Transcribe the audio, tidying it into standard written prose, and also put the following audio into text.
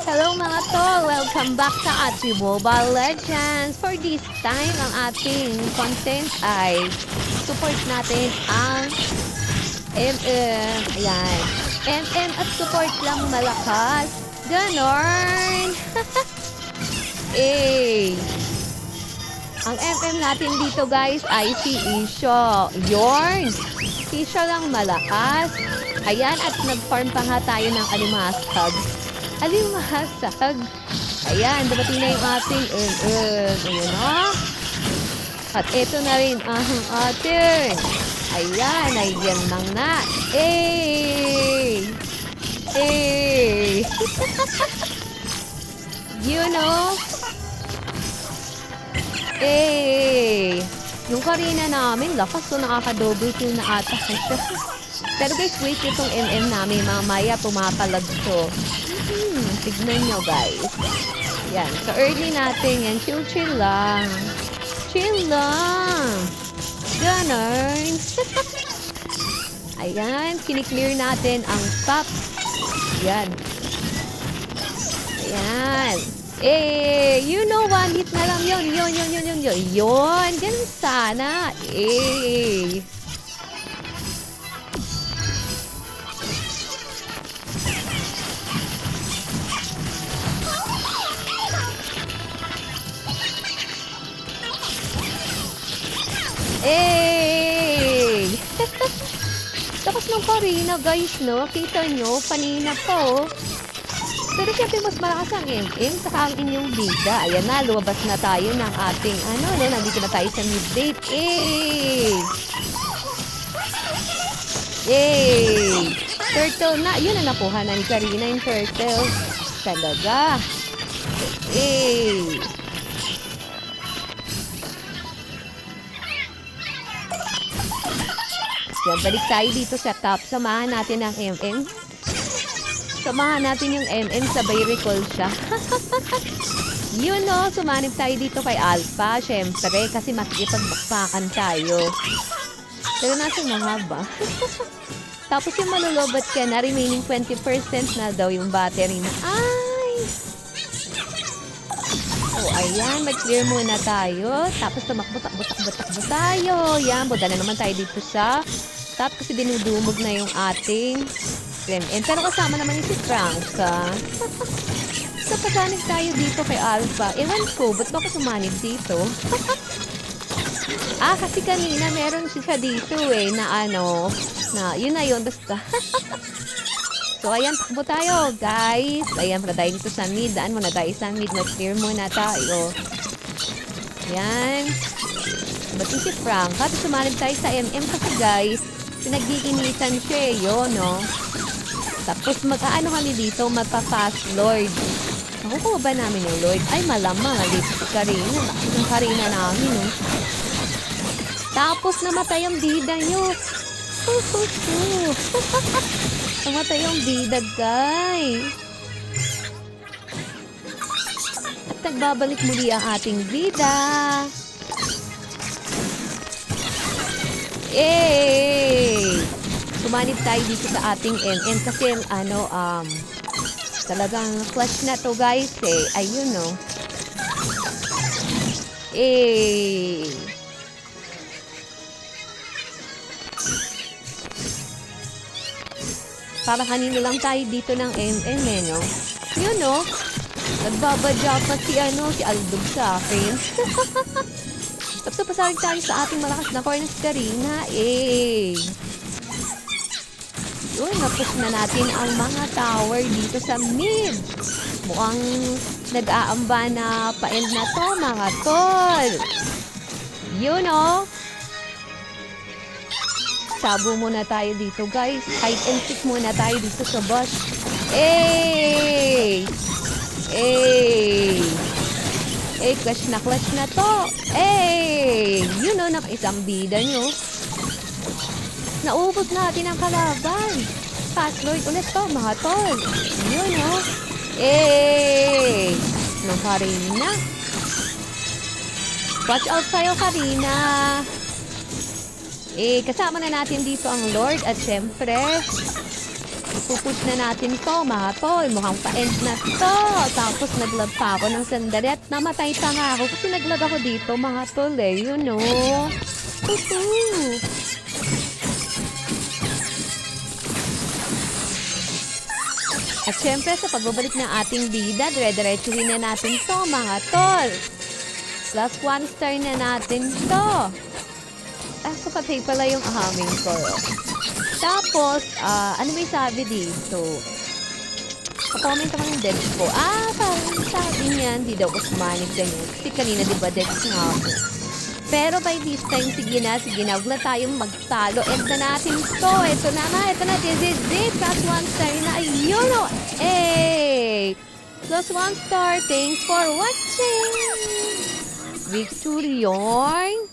Hello mga tol! Welcome back sa ating Mobile Legends! For this time, ang ating content ay support natin ang MM. Ayan. MM at support lang malakas. Ganon! Eh! Ang MM natin dito guys ay si Isho. Yorn! Si Isho lang malakas. Ayan, at nag-farm pa nga tayo ng alimasag. Alimasag. Ayan, dumating na yung ating ayan na. At ito na rin ang ating. Ayan, ayan lang na. Eh! Eh! You know? Eh! Yung Karina namin, lakas to, nakaka-double kill na ata siya. Pero guys, wait, itong MM namin, mamaya pumapalag to. Tignan nyo guys. Yan, so early natin yan, chill lang. Chill lang. Ganon. Ayan, kiniklear natin ang top. Yan. Ayan. Eh, you know, one hit na lang yun. Yun. Ganun sana. Eh. Eh. Tapos ng Karina, guys, no? Kita nyo, panina po. Pero syempre, mas malakas ang MM sa ang inyong bida. Ayan na, lumabas na tayo ng ating, nandito na tayo sa mid-date. Eh! Eh! Turtle na. Yun ang nakuha na ni Karina, yung turtle. Talaga. Eh! Yan, balik tayo dito sa top. Samahan natin ang MM. Samahan natin yung MM, sabay recall siya. Yun no, sumanib tayo dito kay Alpha, syempre, kasi makikipagbakpakan tayo. Pero nasa mahaba. Tapos yung malulobat ka na, remaining 20% na daw yung battery na. Ay! Oh, ayan, mag-clear muna tayo. Tapos tumakbo tayo. Yan, buda na naman tayo dito sa top kasi dinudumog na yung ating MM. Pero kasama naman yung si Franca. So, pasanib tayo dito kay Alpha. Ewan ko, ba't ba ako sumanib dito? Kasi kanina meron siya dito na yun na yun, basta. So, ayan, takbo tayo, guys. Ayan, para tayo dito sa mid. Daan muna tayo sa mid. Mag-clear muna tayo. Ayan. Ba't yung si Franca? Tapos sumanib tayo sa MM kasi, guys, pinag-iinitan siya yun, no? Tapos kami dito, magpa-fast Lord. Nakukuha ba namin yung Lord? Ay, malamang. Dito si Karina. Yung Karina namin, no? Tapos namatay ang bida nyo. Namatay ang bida, guys. At nagbabalik muli ang ating bida. Eh! Sumanib tayo dito sa ating MM kasi talagang clutch na to guys ayun no. Eh! Para kanina lang tayo dito ng MM no. Yun no. Nagbabadya pa si Aldog sa akin. Tapos pasalig tayo sa ating malakas na core na si Karina. Eh! Uy, na-push na natin ang mga tower dito sa mid. Mukhang nag-aamba na pa-end na to, mga tol. You know? Sabo muna tayo dito, guys. Hide and seek muna tayo dito sa boss. Eh! Eh! Eh, clutch na to. Eh! You know, nakaisang bida nyo. Naubos natin ang kalaban. Fast Lord ulit to, mga tol. Yun, no? Eh! Nung Karina. Watch out sa'yo, Karina. Eh, kasama na natin dito ang Lord at syempre, ipupush na natin to, mga tol. Mukhang pa-end na to. Tapos naglag pa ako ng sandali at namatay pa nga ako kasi naglag ako dito, mga tol eh. You know? Woohoo! At syempre, sa pagbabalik ng ating bida, dire-diretsuhin na natin to, mga tol. Plus 1 star na natin to. So patay pala yung ahaming ko. Tapos, ano may sabi dito? Pa-comment naman yung deads ko. Parang sabi niyan, di daw ko sumanig ganyan. Kasi kanina, di ba, deads nga ako. Pero by this time, sige na, huwag na tayong magtalo. End na natin to. Ito na, this is it. Plus 1 star na, ayun o. Hey! Plus 1 star, thanks for watching! Victory yarn!